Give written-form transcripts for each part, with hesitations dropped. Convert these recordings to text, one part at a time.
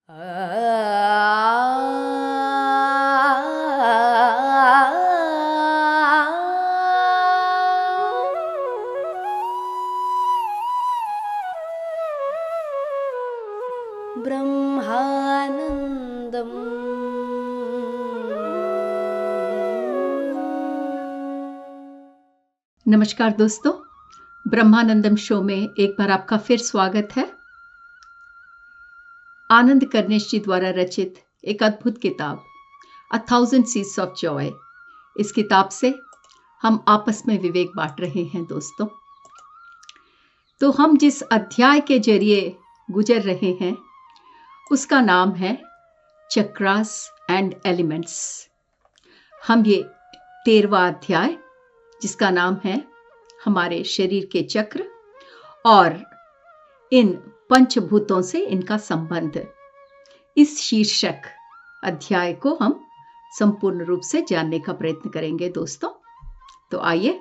ब्रह्मानंदम। नमस्कार दोस्तों, ब्रह्मानंदम शो में एक बार आपका फिर स्वागत है। आनंद कर्णेश जी द्वारा रचित एक अद्भुत किताब a thousand seeds of Joy, इस किताब से हम आपस में विवेक बांट रहे हैं दोस्तों। तो हम जिस अध्याय के जरिए गुजर रहे हैं उसका नाम है चक्रास एंड एलिमेंट्स। हम ये 13वां अध्याय, जिसका नाम है हमारे शरीर के चक्र और इन पंचभूतों से इनका संबंध, इस शीर्षक अध्याय को हम संपूर्ण रूप से जानने का प्रयत्न करेंगे दोस्तों। तो आइए,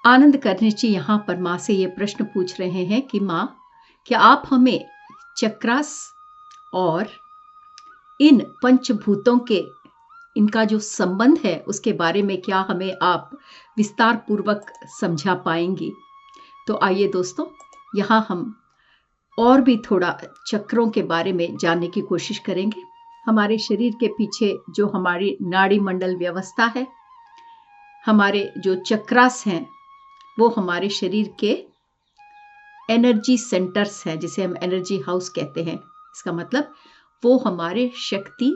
आनंद कर्णेश जी यहाँ पर माँ से ये प्रश्न पूछ रहे हैं कि माँ, क्या आप हमें चक्रास और इन पंचभूतों के इनका जो संबंध है उसके बारे में क्या हमें आप विस्तार पूर्वक समझा पाएंगी? तो आइए दोस्तों, यहाँ हम और भी थोड़ा चक्रों के बारे में जानने की कोशिश करेंगे। हमारे शरीर के पीछे जो हमारी नाड़ी मंडल व्यवस्था है, हमारे जो चक्रास हैं, वो हमारे शरीर के एनर्जी सेंटर्स हैं, जिसे हम एनर्जी हाउस कहते हैं। इसका मतलब वो हमारे शक्ति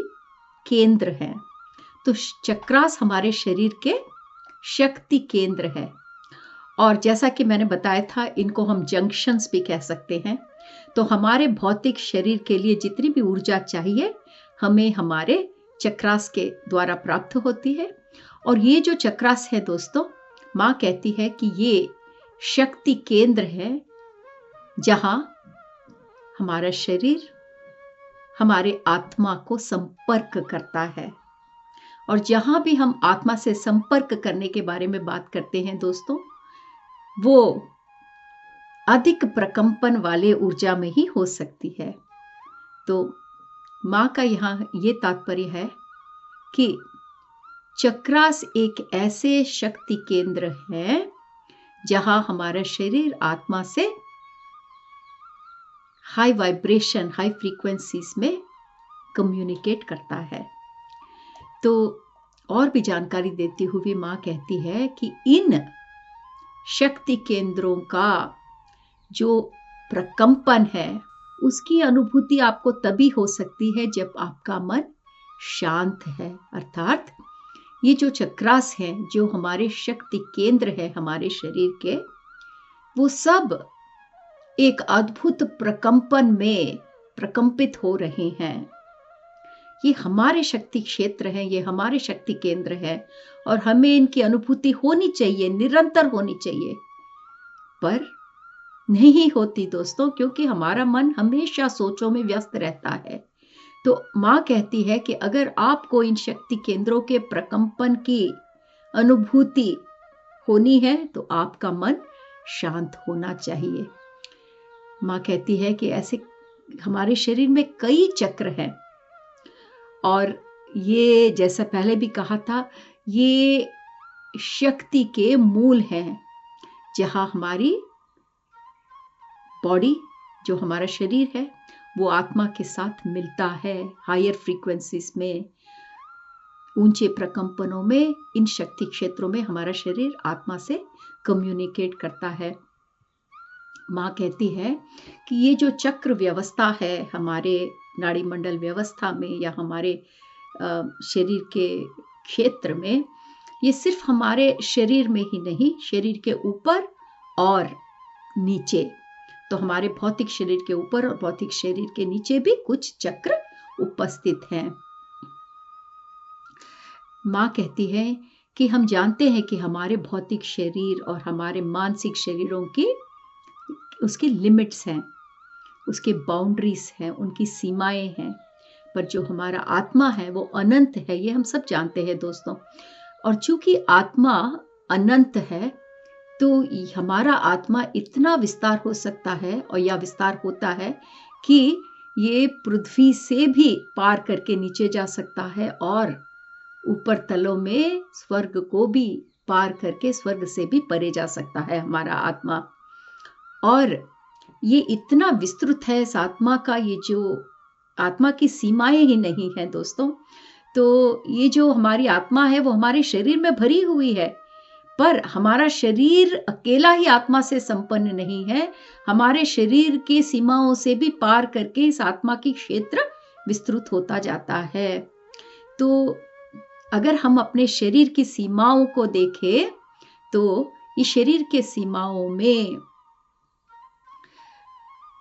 केंद्र हैं। तो चक्रास हमारे शरीर के शक्ति केंद्र है, और जैसा कि मैंने बताया था, इनको हम जंक्शंस भी कह सकते हैं। तो हमारे भौतिक शरीर के लिए जितनी भी ऊर्जा चाहिए हमें हमारे चक्रास के द्वारा प्राप्त होती है। और ये जो चक्रास है दोस्तों, माँ कहती है कि ये शक्ति केंद्र है जहाँ हमारा शरीर हमारे आत्मा को संपर्क करता है। और जहाँ भी हम आत्मा से संपर्क करने के बारे में बात करते हैं दोस्तों, वो अधिक प्रकंपन वाले ऊर्जा में ही हो सकती है। तो माँ का यहाँ ये तात्पर्य है कि चक्रास एक ऐसे शक्ति केंद्र है जहाँ हमारा शरीर आत्मा से हाई वाइब्रेशन, हाई फ्रीक्वेंसीज में कम्युनिकेट करता है। तो और भी जानकारी देती हुई माँ कहती है कि इन शक्ति केंद्रों का जो प्रकंपन है उसकी अनुभूति आपको तभी हो सकती है जब आपका मन शांत है। अर्थात ये जो चक्रास हैं, जो हमारे शक्ति केंद्र है हमारे शरीर के, वो सब एक अद्भुत प्रकंपन में प्रकंपित हो रहे हैं। ये हमारे शक्ति क्षेत्र हैं, ये हमारे शक्ति केंद्र है, और हमें इनकी अनुभूति होनी चाहिए, निरंतर होनी चाहिए। पर नहीं होती दोस्तों, क्योंकि हमारा मन हमेशा सोचों में व्यस्त रहता है। तो माँ कहती है कि अगर आपको इन शक्ति केंद्रों के प्रकंपन की अनुभूति होनी है तो आपका मन शांत होना चाहिए। माँ कहती है कि ऐसे हमारे शरीर में कई चक्र हैं, और ये जैसा पहले भी कहा था, ये शक्ति के मूल हैं, जहाँ हमारी बॉडी, जो हमारा शरीर है, वो आत्मा के साथ मिलता है। हायर फ्रीक्वेंसीज में, ऊंचे प्रकंपनों में, इन शक्ति क्षेत्रों में हमारा शरीर आत्मा से कम्युनिकेट करता है। माँ कहती है कि ये जो चक्र व्यवस्था है हमारे नाड़ी मंडल व्यवस्था में या हमारे शरीर के क्षेत्र में, ये सिर्फ हमारे शरीर में ही नहीं, शरीर के ऊपर और नीचे, तो हमारे भौतिक शरीर के ऊपर और भौतिक शरीर के नीचे भी कुछ चक्र उपस्थित हैं। माँ कहती है कि हम जानते हैं कि हमारे भौतिक शरीर और हमारे मानसिक शरीरों की उसकी लिमिट्स हैं, उसके बाउंड्रीज हैं, उनकी सीमाएं हैं। पर जो हमारा आत्मा है वो अनंत है, ये हम सब जानते हैं दोस्तों। और चूंकि आत्मा अनंत है, तो हमारा आत्मा इतना विस्तार हो सकता है, और या विस्तार होता है कि ये पृथ्वी से भी पार करके नीचे जा सकता है और ऊपर तलों में स्वर्ग को भी पार करके स्वर्ग से भी परे जा सकता है हमारा आत्मा। और ये इतना विस्तृत है इस आत्मा का, ये जो आत्मा की सीमाएं ही नहीं है दोस्तों। तो ये जो हमारी आत्मा है वो हमारे शरीर में भरी हुई है, पर हमारा शरीर अकेला ही आत्मा से संपन्न नहीं है। हमारे शरीर की सीमाओं से भी पार करके इस आत्मा की क्षेत्र विस्तृत होता जाता है। तो अगर हम अपने शरीर की सीमाओं को देखें तो इस शरीर के सीमाओं में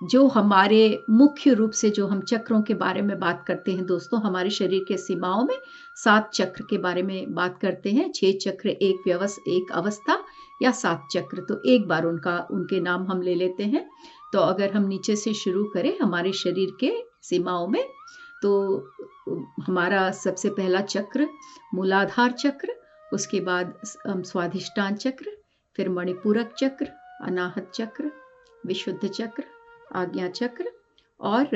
जो हमारे मुख्य रूप से जो हम चक्रों के बारे में बात करते हैं दोस्तों, हमारे शरीर के सीमाओं में 7 चक्र के बारे में बात करते हैं। 6 चक्र, एक अवस्था या 7 चक्र, तो एक बार उनके नाम हम ले लेते हैं। तो अगर हम नीचे से शुरू करें हमारे शरीर के सीमाओं में, तो हमारा सबसे पहला चक्र मूलाधार चक्र, उसके बाद स्वाधिष्ठान चक्र, फिर मणिपूरक चक्र, अनाहत चक्र, विशुद्ध चक्र, आज्ञा चक्र, और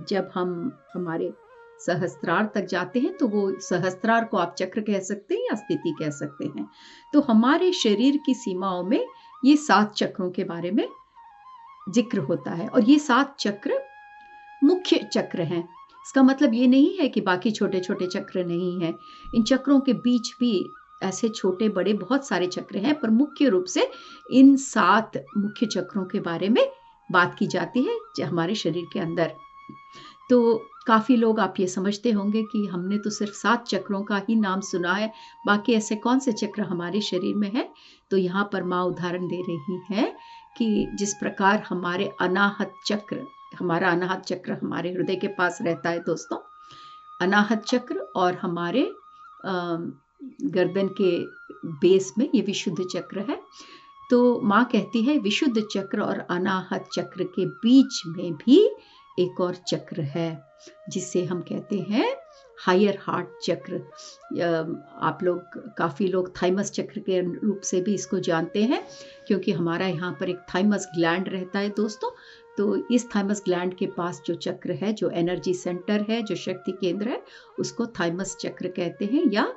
जब हम हमारे सहस्त्रार तक जाते हैं तो वो सहस्त्रार को आप चक्र कह सकते हैं या स्थिति कह सकते हैं। तो हमारे शरीर की सीमाओं में ये 7 चक्रों के बारे में जिक्र होता है, और ये 7 चक्र मुख्य चक्र हैं। इसका मतलब ये नहीं है कि बाकी छोटे छोटे चक्र नहीं हैं। इन चक्रों के बीच भी ऐसे छोटे बड़े बहुत सारे चक्र हैं, पर मुख्य रूप से इन 7 मुख्य चक्रों के बारे में बात की जाती है जो हमारे शरीर के अंदर। तो काफ़ी लोग आप ये समझते होंगे कि हमने तो सिर्फ 7 चक्रों का ही नाम सुना है, बाकी ऐसे कौन से चक्र हमारे शरीर में है। तो यहाँ पर माँ उदाहरण दे रही है कि जिस प्रकार हमारा अनाहत चक्र हमारे हृदय के पास रहता है दोस्तों। अनाहत चक्र और हमारे गर्दन के बेस में ये विशुद्ध चक्र है। तो माँ कहती है विशुद्ध चक्र और अनाहत चक्र के बीच में भी एक और चक्र है जिसे हम कहते हैं हायर हार्ट चक्र। काफ़ी लोग थाइमस चक्र के रूप से भी इसको जानते हैं, क्योंकि हमारा यहाँ पर एक थाइमस ग्लैंड रहता है दोस्तों। तो इस थाइमस ग्लैंड के पास जो चक्र है, जो एनर्जी सेंटर है, जो शक्ति केंद्र है, उसको थाइमस चक्र कहते हैं या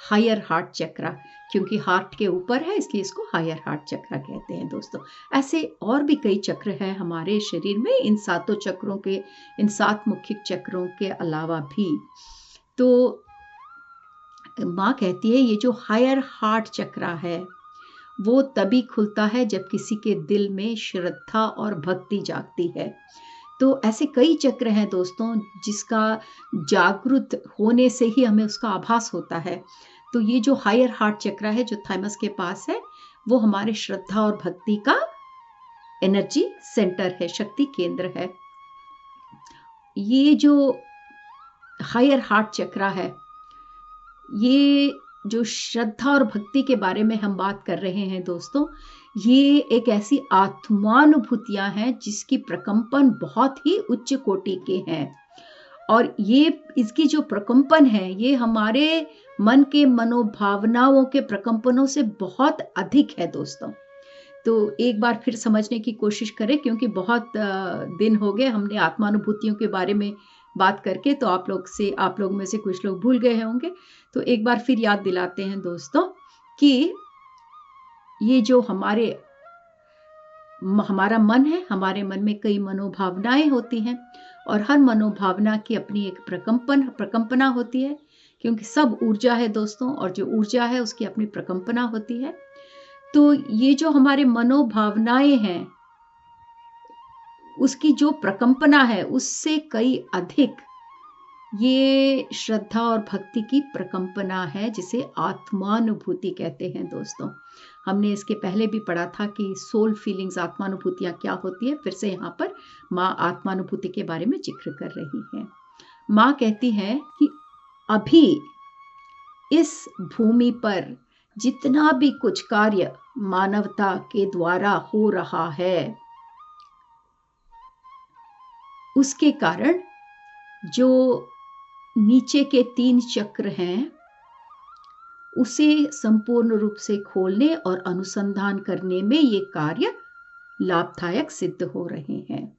हायर हार्ट चक्र, क्योंकि हार्ट के ऊपर है इसलिए इसको हायर हार्ट चक्र कहते हैं दोस्तों। ऐसे और भी कई चक्र हैं हमारे शरीर में, इन 7 मुख्य चक्रों के अलावा भी। तो माँ कहती है ये जो हायर हार्ट चक्र है वो तभी खुलता है जब किसी के दिल में श्रद्धा और भक्ति जागती है। तो ऐसे कई चक्र हैं दोस्तों जिसका जागृत होने से ही हमें उसका आभास होता है। तो ये जो हायर हार्ट चक्र है जो थाइमस के पास है, वो हमारे श्रद्धा और भक्ति का एनर्जी सेंटर है, शक्ति केंद्र है। ये जो हायर हार्ट चक्र है, ये जो श्रद्धा और भक्ति के बारे में हम बात कर रहे हैं दोस्तों, ये एक ऐसी आत्मानुभूतियां हैं जिसकी प्रकंपन बहुत ही उच्च कोटि के हैं। और ये इसकी जो प्रकंपन है ये हमारे मन के मनोभावनाओं के प्रकंपनों से बहुत अधिक है दोस्तों। तो एक बार फिर समझने की कोशिश करें, क्योंकि बहुत दिन हो गए हमने आत्मानुभूतियों के बारे में बात करके, तो आप लोग में से कुछ लोग भूल गए होंगे। तो एक बार फिर याद दिलाते हैं दोस्तों कि ये जो हमारा मन है, हमारे मन में कई मनोभावनाएं होती हैं और हर मनोभावना की अपनी एक प्रकंपना होती है, क्योंकि सब ऊर्जा है दोस्तों, और जो ऊर्जा है उसकी अपनी प्रकंपना होती है। तो ये जो हमारे मनोभावनाएं हैं उसकी जो प्रकंपना है उससे कई अधिक ये श्रद्धा और भक्ति की प्रकंपना है, जिसे आत्मानुभूति कहते हैं दोस्तों। हमने इसके पहले भी पढ़ा था कि सोल फीलिंग्स, आत्मानुभूतियाँ क्या होती है। फिर से यहाँ पर माँ आत्मानुभूति के बारे में जिक्र कर रही है। माँ कहती है कि अभी इस भूमि पर जितना भी कुछ कार्य मानवता के द्वारा हो रहा है, उसके कारण जो नीचे के 3 चक्र हैं उसे संपूर्ण रूप से खोलने और अनुसंधान करने में ये कार्य लाभदायक सिद्ध हो रहे हैं।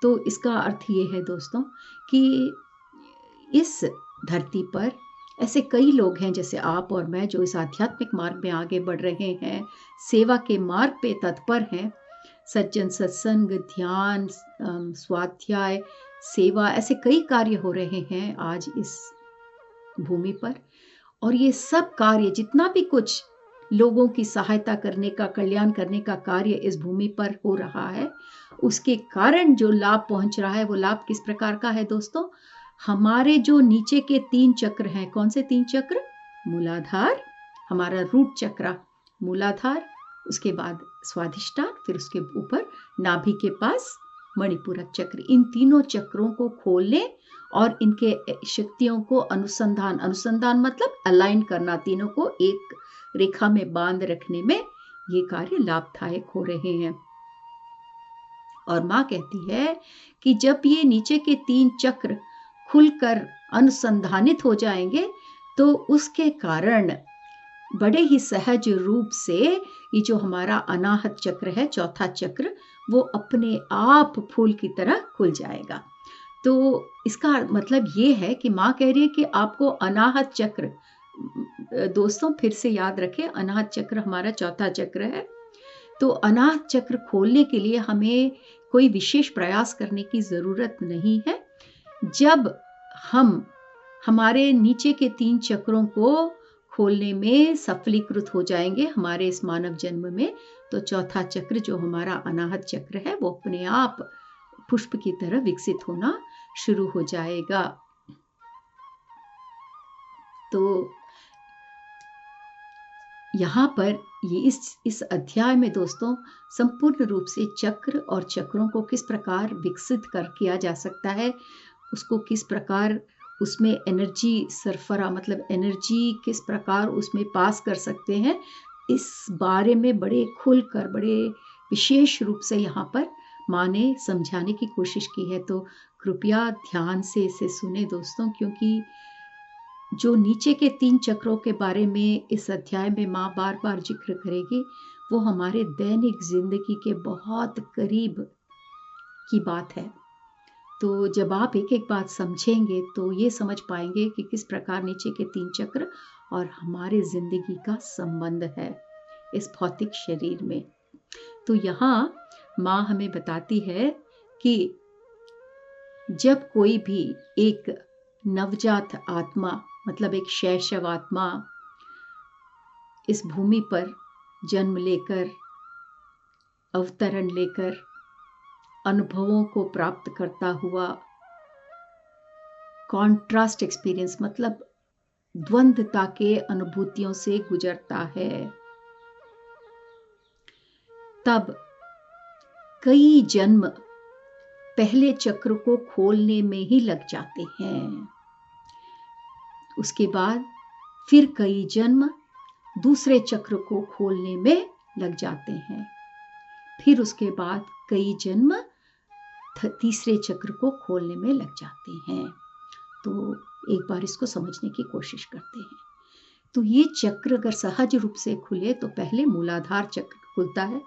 तो इसका अर्थ ये है दोस्तों कि इस धरती पर ऐसे कई लोग हैं जैसे आप और मैं, जो इस आध्यात्मिक मार्ग में आगे बढ़ रहे हैं, सेवा के मार्ग पे तत्पर हैं। सज्जन सत्संग, ध्यान, स्वाध्याय, सेवा, ऐसे कई कार्य हो रहे हैं आज इस भूमि पर। और ये सब कार्य, जितना भी कुछ लोगों की सहायता करने का, कल्याण करने का कार्य इस भूमि पर हो रहा है, उसके कारण जो लाभ पहुंच रहा है, वो लाभ किस प्रकार का है दोस्तों? हमारे जो नीचे के 3 चक्र हैं, कौन से 3 चक्र? मूलाधार, हमारा रूट चक्र, मूलाधार, उसके बाद स्वाधिष्ठान, फिर उसके ऊपर नाभि के पास मणिपूरक चक्र। इन तीनों चक्रों को खोलने और इनके शक्तियों को अनुसंधान मतलब अलाइन करना, तीनों को एक रेखा में बांध रखने में ये कार्य लाभदायक हो रहे हैं। और माँ कहती है कि जब ये नीचे के 3 चक्र खुलकर अनुसंधानित हो जाएंगे तो उसके कारण बड़े ही सहज रूप से ये जो हमारा अनाहत चक्र है, चौथा चक्र, वो अपने आप फूल की तरह खुल जाएगा। तो इसका मतलब ये है कि माँ कह रही है कि आपको अनाहत चक्र, दोस्तों फिर से याद रखें, अनाहत चक्र हमारा चौथा चक्र है। तो अनाहत चक्र खोलने के लिए हमें कोई विशेष प्रयास करने की ज़रूरत नहीं है। जब हम हमारे नीचे के 3 चक्रों को खोलने में सफलीकृत हो जाएंगे हमारे इस मानव जन्म में, तो चौथा चक्र जो हमारा अनाहत चक्र है, वो अपने आप पुष्प की तरह विकसित होना शुरू हो जाएगा। तो यहाँ पर ये इस अध्याय में दोस्तों संपूर्ण रूप से चक्र और चक्रों को किस प्रकार विकसित किया जा सकता है, उसको किस प्रकार उसमें एनर्जी सरफरा, मतलब एनर्जी किस प्रकार उसमें पास कर सकते हैं, इस बारे में बड़े खुलकर, बड़े विशेष रूप से यहाँ पर माँ ने समझाने की कोशिश की है। तो कृपया ध्यान से इसे सुने दोस्तों, क्योंकि जो नीचे के 3 चक्रों के बारे में इस अध्याय में माँ बार बार जिक्र करेगी, वो हमारे दैनिक जिंदगी के बहुत करीब की बात है। तो जब आप एक एक बात समझेंगे तो ये समझ पाएंगे कि किस प्रकार नीचे के 3 चक्र और हमारे जिंदगी का संबंध है इस भौतिक शरीर में। तो यहाँ माँ हमें बताती है कि जब कोई भी एक नवजात आत्मा, मतलब एक शैशव आत्मा इस भूमि पर जन्म लेकर, अवतरण लेकर, अनुभवों को प्राप्त करता हुआ, कॉन्ट्रास्ट एक्सपीरियंस मतलब द्वंद्वता के अनुभूतियों से गुजरता है, तब कई जन्म पहले चक्र को खोलने में ही लग जाते हैं। उसके बाद फिर कई जन्म दूसरे चक्र को खोलने में लग जाते हैं। फिर उसके बाद कई जन्म तीसरे चक्र को खोलने में लग जाते हैं। तो एक बार इसको समझने की कोशिश करते हैं। तो ये चक्र अगर सहज रूप से खुले तो पहले मूलाधार चक्र खुलता है,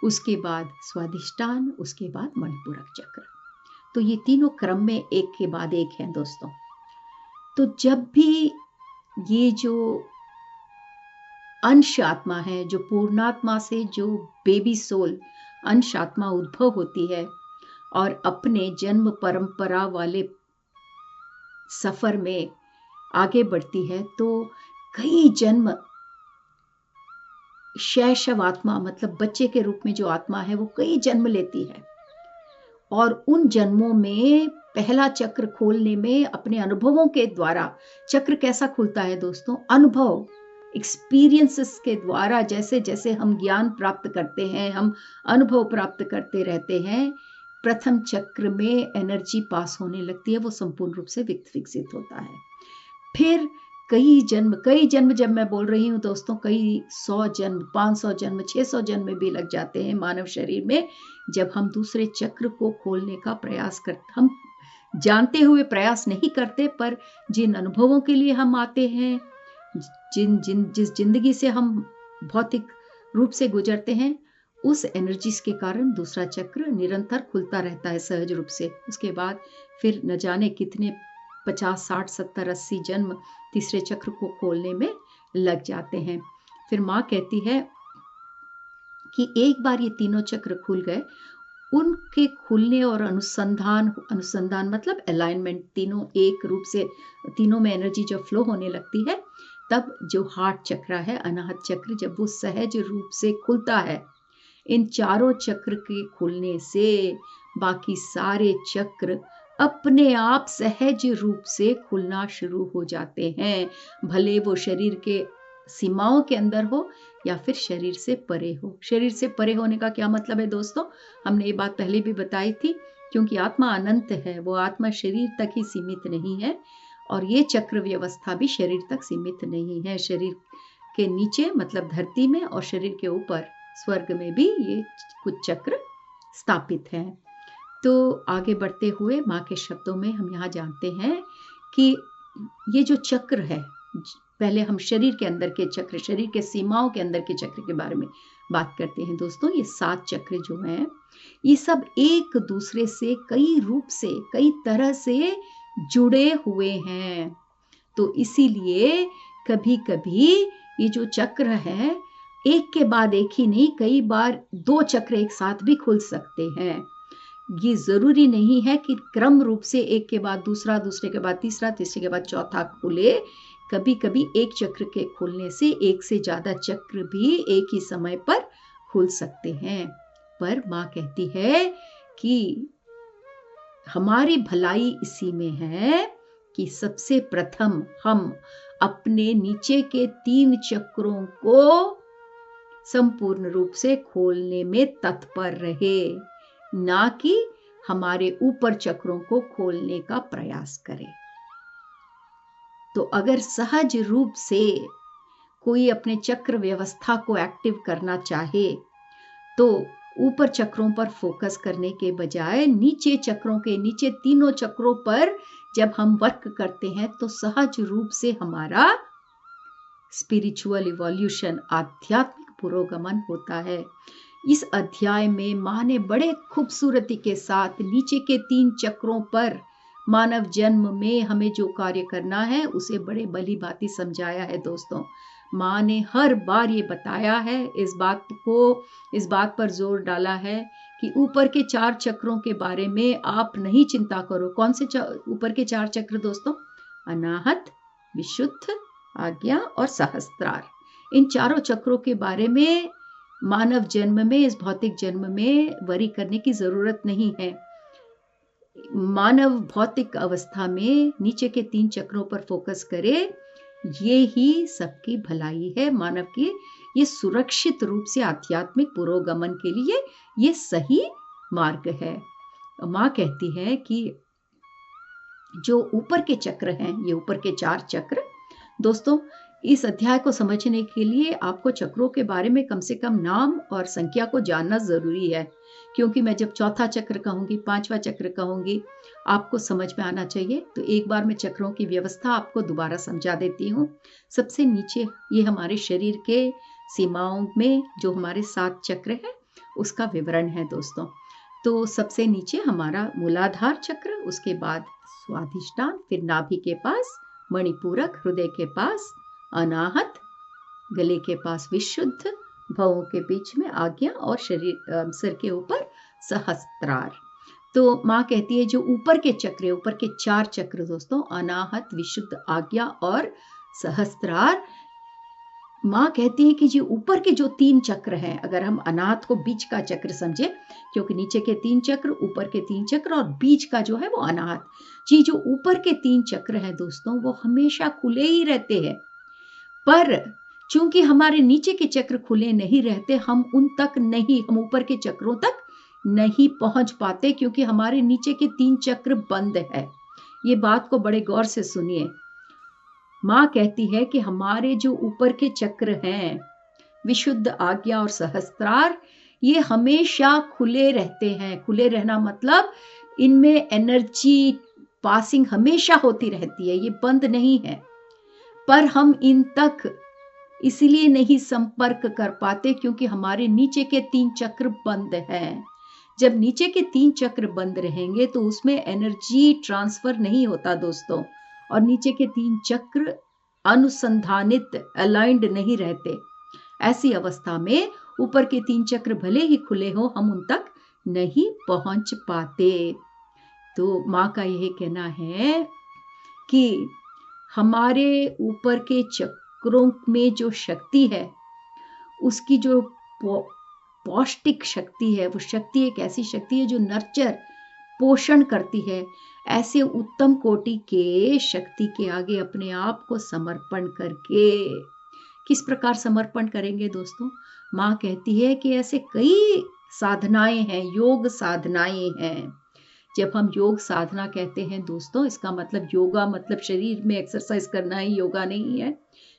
उसके बाद स्वाधिष्ठान, उसके बाद मणिपूरक चक्र। तो ये तीनों क्रम में एक के बाद एक हैं दोस्तों। तो जब भी ये जो अंश आत्मा है, जो पूर्णात्मा से जो बेबी सोल अंश आत्मा उद्भव होती है और अपने जन्म परंपरा वाले सफर में आगे बढ़ती है, तो कई जन्म शैशव आत्मा, मतलब बच्चे के रूप में जो आत्मा है, वो कई जन्म लेती है। और उन जन्मों में पहला चक्र खोलने में अपने अनुभवों के द्वारा, चक्र कैसा खुलता है दोस्तों? अनुभव, एक्सपीरियंसेस के द्वारा। जैसे जैसे हम ज्ञान प्राप्त करते हैं, हम अनुभव प्राप्त करते रहते हैं, प्रथम चक्र में एनर्जी पास होने लगती है, वो संपूर्ण रूप से विकसित होता है। फिर कई जन्म, जब मैं बोल रही हूँ दोस्तों, कई 100 जन्म, 500 जन्म, 600 जन्म भी लग जाते हैं मानव शरीर में, जब हम दूसरे चक्र को खोलने का प्रयास करते। हम जानते हुए प्रयास नहीं करते, पर जिन अनुभवों के लिए हम आते हैं, जिस जिंदगी से हम भौतिक रूप से गुजरते हैं, उस एनर्जीज के कारण दूसरा चक्र निरंतर खुलता रहता है सहज रूप से। उसके बाद फिर न जाने कितने 50, 60, 70, 80 जन्म तीसरे चक्र को खोलने में लग जाते हैं। फिर माँ कहती है कि एक बार ये तीनों चक्र खुल गए, उनके खुलने और अनुसंधान मतलब अलाइनमेंट, तीनों एक रूप से, तीनों में एनर्जी जब फ्लो होने लगती है, तब जो हार्ट चक्र है, अनाहत चक्र, जब वो सहज रूप से खुलता है, इन चारों चक्र के खुलने से बाकी सारे चक्र अपने आप सहज रूप से खुलना शुरू हो जाते हैं, भले वो शरीर के सीमाओं के अंदर हो या फिर शरीर से परे हो। शरीर से परे होने का क्या मतलब है दोस्तों? हमने ये बात पहले भी बताई थी, क्योंकि आत्मा अनंत है, वो आत्मा शरीर तक ही सीमित नहीं है, और ये चक्र व्यवस्था भी शरीर तक सीमित नहीं है। शरीर के नीचे मतलब धरती में और शरीर के ऊपर स्वर्ग में भी ये कुछ चक्र स्थापित हैं। तो आगे बढ़ते हुए माँ के शब्दों में हम यहाँ जानते हैं कि ये जो चक्र है, पहले हम शरीर के अंदर के चक्र, शरीर के सीमाओं के अंदर के चक्र के बारे में बात करते हैं दोस्तों। ये 7 चक्र जो हैं, ये सब एक दूसरे से कई रूप से, कई तरह से जुड़े हुए हैं। तो इसीलिए कभी कभी ये जो चक्र है, एक के बाद एक ही नहीं, कई बार 2 चक्र एक साथ भी खुल सकते हैं। ये जरूरी नहीं है कि क्रम रूप से एक के बाद दूसरा, दूसरे के बाद तीसरा, तीसरे के बाद चौथा खुले। कभी कभी एक चक्र के खुलने से एक से ज्यादा चक्र भी एक ही समय पर खुल सकते हैं। पर माँ कहती है कि हमारी भलाई इसी में है कि सबसे प्रथम हम अपने नीचे के 3 चक्रों को संपूर्ण रूप से खोलने में तत्पर रहे, ना कि हमारे ऊपर चक्रों को खोलने का प्रयास करें। तो अगर सहज रूप से कोई अपने चक्र व्यवस्था को एक्टिव करना चाहे, तो ऊपर चक्रों पर फोकस करने के बजाय नीचे चक्रों के, नीचे तीनों चक्रों पर जब हम वर्क करते हैं, तो सहज रूप से हमारा स्पिरिचुअल इवोल्यूशन, आध्यात्मिक पुरोगमन होता है। इस अध्याय में माँ ने बड़े खूबसूरती के साथ नीचे के 3 चक्रों पर मानव जन्म में हमें जो कार्य करना है उसे बड़े भली भांति समझाया है दोस्तों। माँ ने हर बार ये बताया है, इस बात पर जोर डाला है कि ऊपर के 4 चक्रों के बारे में आप नहीं चिंता करो। कौन से ऊपर के 4 चक्र दोस्तों? अनाहत, विशुद्ध, आज्ञा और सहस्त्रार। इन चारों चक्रों के बारे में मानव जन्म में, इस भौतिक जन्म में वरी करने की जरूरत नहीं है। मानव भौतिक अवस्था में नीचे के 3 चक्रों पर फोकस करे, ये ही सबकी भलाई है। मानव की ये सुरक्षित रूप से आध्यात्मिक पुरोगमन के लिए ये सही मार्ग है। माँ कहती है कि जो ऊपर के चक्र हैं, ये ऊपर के 4 चक्र दोस्तों, इस अध्याय को समझने के लिए आपको चक्रों के बारे में कम से कम नाम और संख्या को जानना जरूरी है, क्योंकि मैं जब चौथा चक्र कहूंगी, 5वां चक्र कहूंगी, आपको समझ में आना चाहिए। तो एक बार मैं चक्रों की व्यवस्था आपको दोबारा समझा देती हूँ। सबसे नीचे ये हमारे शरीर के सीमाओं में जो हमारे 7 चक्र है, उसका विवरण है दोस्तों। तो सबसे नीचे हमारा मूलाधार चक्र, उसके बाद स्वाधिष्ठान, फिर नाभि के पास मणिपूरक, हृदय के पास अनाहत, गले के पास विशुद्ध, भवों के बीच में आज्ञा और शरीर सिर के ऊपर सहस्त्रार। तो माँ कहती है जो ऊपर के चक्र, ऊपर के 4 चक्र दोस्तों, अनाहत, विशुद्ध, आज्ञा और सहस्त्रार, माँ कहती है कि जो ऊपर के जो 3 चक्र हैं, अगर हम अनाहत को बीच का चक्र समझे, क्योंकि नीचे के 3 चक्र, ऊपर के 3 चक्र और बीच का जो है वो अनाहत जी, जो ऊपर के 3 चक्र हैं दोस्तों, वो हमेशा खुले ही रहते हैं। पर चूंकि हमारे नीचे के चक्र खुले नहीं रहते, हम ऊपर के चक्रों तक नहीं पहुंच पाते, क्योंकि हमारे नीचे के 3 चक्र बंद है। ये बात को बड़े गौर से सुनिए। माँ कहती है कि हमारे जो ऊपर के चक्र हैं, विशुद्ध, आज्ञा और सहस्त्रार, ये हमेशा खुले रहते हैं। खुले रहना मतलब इनमें एनर्जी पासिंग हमेशा होती रहती है, ये बंद नहीं है। पर हम इन तक इसीलिए नहीं संपर्क कर पाते, क्योंकि हमारे नीचे के 3 चक्र बंद हैं। जब नीचे के 3 चक्र बंद रहेंगे तो उसमें एनर्जी ट्रांसफर नहीं होता दोस्तों, और नीचे के 3 चक्र अनुसंधानित अलाइंड नहीं रहते। ऐसी अवस्था में ऊपर के 3 चक्र भले ही खुले हो, हम उन तक नहीं पहुंच पाते। तो माँ का यह कहना है कि हमारे ऊपर के चक्रों में जो शक्ति है, उसकी जो पौष्टिक शक्ति है, वो शक्ति एक ऐसी शक्ति है जो नर्चर पोषण करती है। ऐसे उत्तम कोटि के शक्ति के आगे अपने आप को समर्पण करके, किस प्रकार समर्पण करेंगे दोस्तों? माँ कहती है कि ऐसे कई साधनाएं हैं, योग साधनाएं हैं। जब हम योग साधना कहते हैं दोस्तों, इसका मतलब योगा मतलब शरीर में एक्सरसाइज करना ही योगा नहीं है,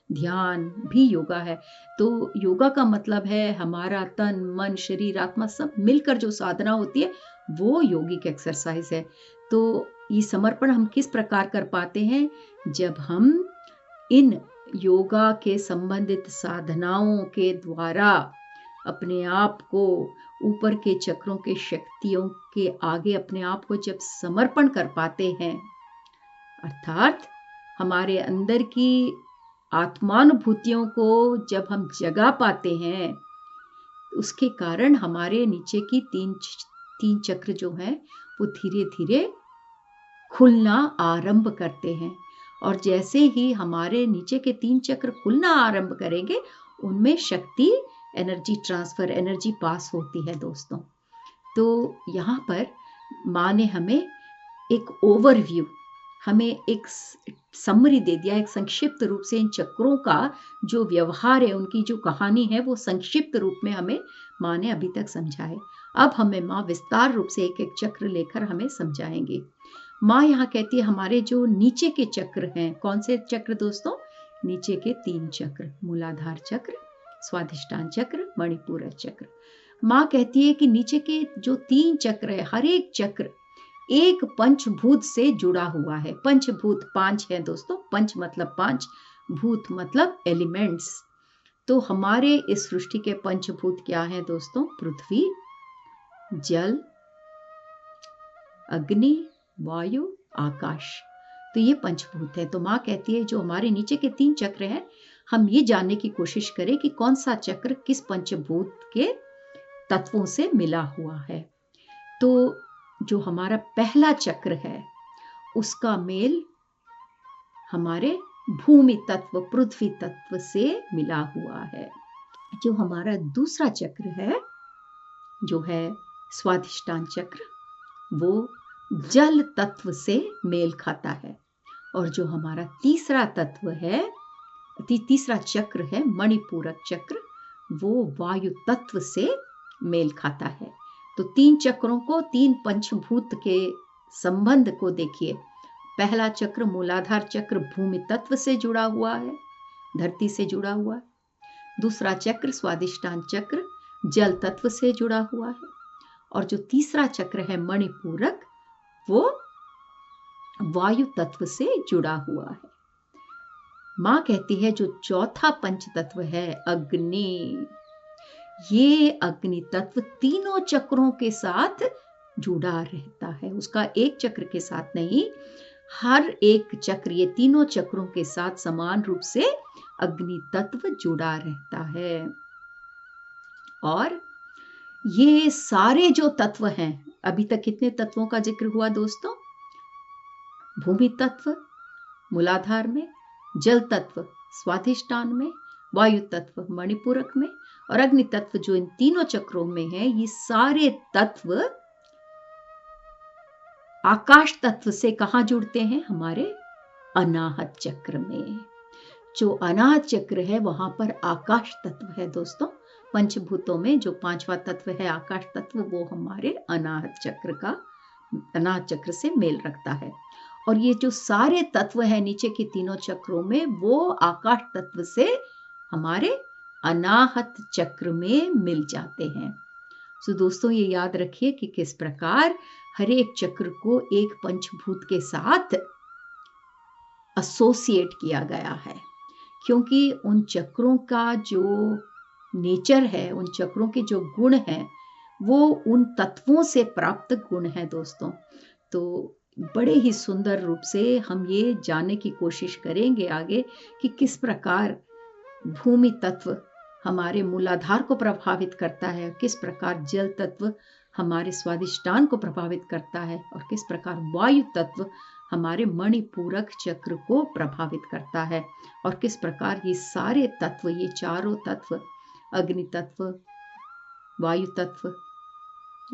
ध्यान भी योगा है। तो योगा का मतलब है हमारा तन मन शरीर आत्मा सब मिलकर जो साधना होती है, वो योगिक एक्सरसाइज है। तो ये समर्पण हम किस प्रकार कर पाते हैं? जब हम इन योगा के संबंधित साधनाओं के द्वारा अपने आप को ऊपर के चक्रों के शक्तियों के आगे अपने आप को जब समर्पण कर पाते हैं, अर्थात हमारे अंदर की आत्मानुभूतियों को जब हम जगा पाते हैं, उसके कारण हमारे नीचे की तीन चक्र जो हैं वो धीरे धीरे खुलना आरंभ करते हैं। और जैसे ही हमारे नीचे के 3 चक्र खुलना आरंभ करेंगे, उनमें शक्ति, एनर्जी ट्रांसफर, एनर्जी पास होती है दोस्तों। तो यहाँ पर माँ ने हमें एक ओवरव्यू, हमें एक समरी दे दिया, एक संक्षिप्त रूप से इन चक्रों का जो व्यवहार है, उनकी जो कहानी है, वो संक्षिप्त रूप में हमें माँ ने अभी तक समझाए। अब हमें माँ विस्तार रूप से एक एक चक्र लेकर हमें समझाएंगी। माँ यहाँ कहती है हमारे जो नीचे के चक्र हैं, कौन से चक्र दोस्तों? नीचे के 3 चक्र, मूलाधार चक्र, स्वाधिष्ठान चक्र, मणिपूरक चक्र। माँ कहती है कि नीचे के जो 3 चक्र है, हर एक चक्र एक पंचभूत से जुड़ा हुआ है। पंचभूत 5 है दोस्तों, पंच मतलब 5, भूत मतलब एलिमेंट्स। तो हमारे इस सृष्टि के पंचभूत क्या है दोस्तों? पृथ्वी, जल, अग्नि, वायु, आकाश। तो ये पंचभूत है। तो माँ कहती है जो हमारे नीचे के 3 चक्र हैं, हम ये जानने की कोशिश करें कि कौन सा चक्र किस पंचभूत के तत्वों से मिला हुआ है। तो जो हमारा पहला चक्र है, उसका मेल हमारे भूमि तत्व, पृथ्वी तत्व से मिला हुआ है। जो हमारा दूसरा चक्र है, जो है स्वाधिष्ठान चक्र, वो जल तत्व से मेल खाता है। और जो हमारा तीसरा तत्व है, तीसरा चक्र है मणिपूरक चक्र, वो वायु तत्व से मेल खाता है। तो 3 चक्रों को, 3 पंचभूत के संबंध को देखिए। पहला चक्र मूलाधार चक्र भूमि तत्व से जुड़ा हुआ है, धरती से जुड़ा हुआ है। दूसरा चक्र स्वाधिष्ठान चक्र जल तत्व से जुड़ा हुआ है। और जो तीसरा चक्र है मणिपूरक, वो वायु तत्व से जुड़ा हुआ है। माँ कहती है जो चौथा पंच तत्व है अग्नि, ये अग्नि तत्व तीनों चक्रों के साथ जुड़ा रहता है। उसका एक चक्र के साथ नहीं, हर एक चक्र, ये तीनों चक्रों के साथ समान रूप से अग्नि तत्व जुड़ा रहता है। और ये सारे जो तत्व हैं, अभी तक कितने तत्वों का जिक्र हुआ दोस्तों? भूमि तत्व मूलाधार में, जल तत्व स्वाधिष्ठान में, वायु तत्व मणिपूरक में, और अग्नि तत्व जो इन तीनों चक्रों में है। ये सारे तत्व आकाश तत्व से कहाँ जुड़ते हैं? हमारे अनाहत चक्र में। जो अनाहत चक्र है, वहां पर आकाश तत्व है दोस्तों। पंचभूतों में जो 5वां तत्व है आकाश तत्व, वो हमारे अनाहत चक्र से मेल रखता है। और ये जो सारे तत्व हैं नीचे के तीनों चक्रों में, वो आकाश तत्व से हमारे अनाहत चक्र में मिल जाते हैं। सो दोस्तों ये याद रखिए कि किस प्रकार हर एक चक्र को एक पंचभूत के साथ एसोसिएट किया गया है। क्योंकि उन चक्रों का जो नेचर है, उन चक्रों के जो गुण हैं, वो उन तत्वों से प्राप्त गुण हैं दोस्तों। तो बड़े ही सुंदर रूप से हम ये जानने की कोशिश करेंगे आगे कि किस प्रकार भूमि तत्व हमारे मूलाधार को प्रभावित करता है, किस प्रकार जल तत्व हमारे स्वादिष्टान को प्रभावित करता है और किस प्रकार वायु तत्व हमारे मणिपूरक चक्र को प्रभावित करता है और किस प्रकार ये सारे तत्व, ये चारों तत्व, अग्नि तत्व, वायु तत्व,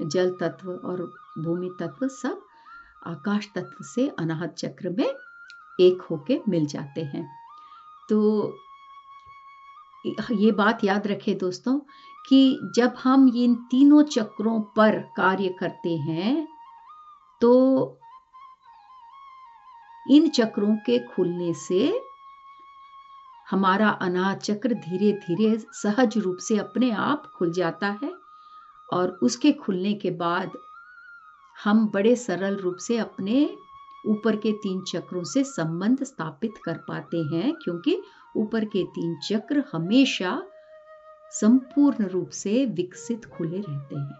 जल तत्व और भूमि तत्व सब आकाश तत्व से अनाहत चक्र में एक होके मिल जाते हैं। तो ये बात याद रखें दोस्तों कि जब हम इन तीनों चक्रों पर कार्य करते हैं तो इन चक्रों के खुलने से हमारा अनाहत चक्र धीरे धीरे सहज रूप से अपने आप खुल जाता है और उसके खुलने के बाद हम बड़े सरल रूप से अपने ऊपर के 3 चक्रों से संबंध स्थापित कर पाते हैं, क्योंकि ऊपर के 3 चक्र हमेशा संपूर्ण रूप से विकसित खुले रहते हैं।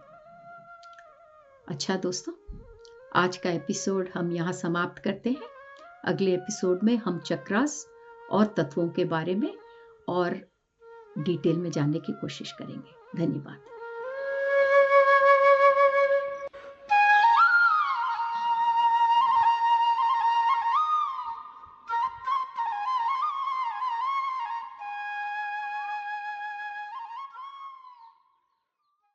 अच्छा दोस्तों, आज का एपिसोड हम यहाँ समाप्त करते हैं। अगले एपिसोड में हम चक्रास और तत्वों के बारे में और डिटेल में जानने की कोशिश करेंगे। धन्यवाद।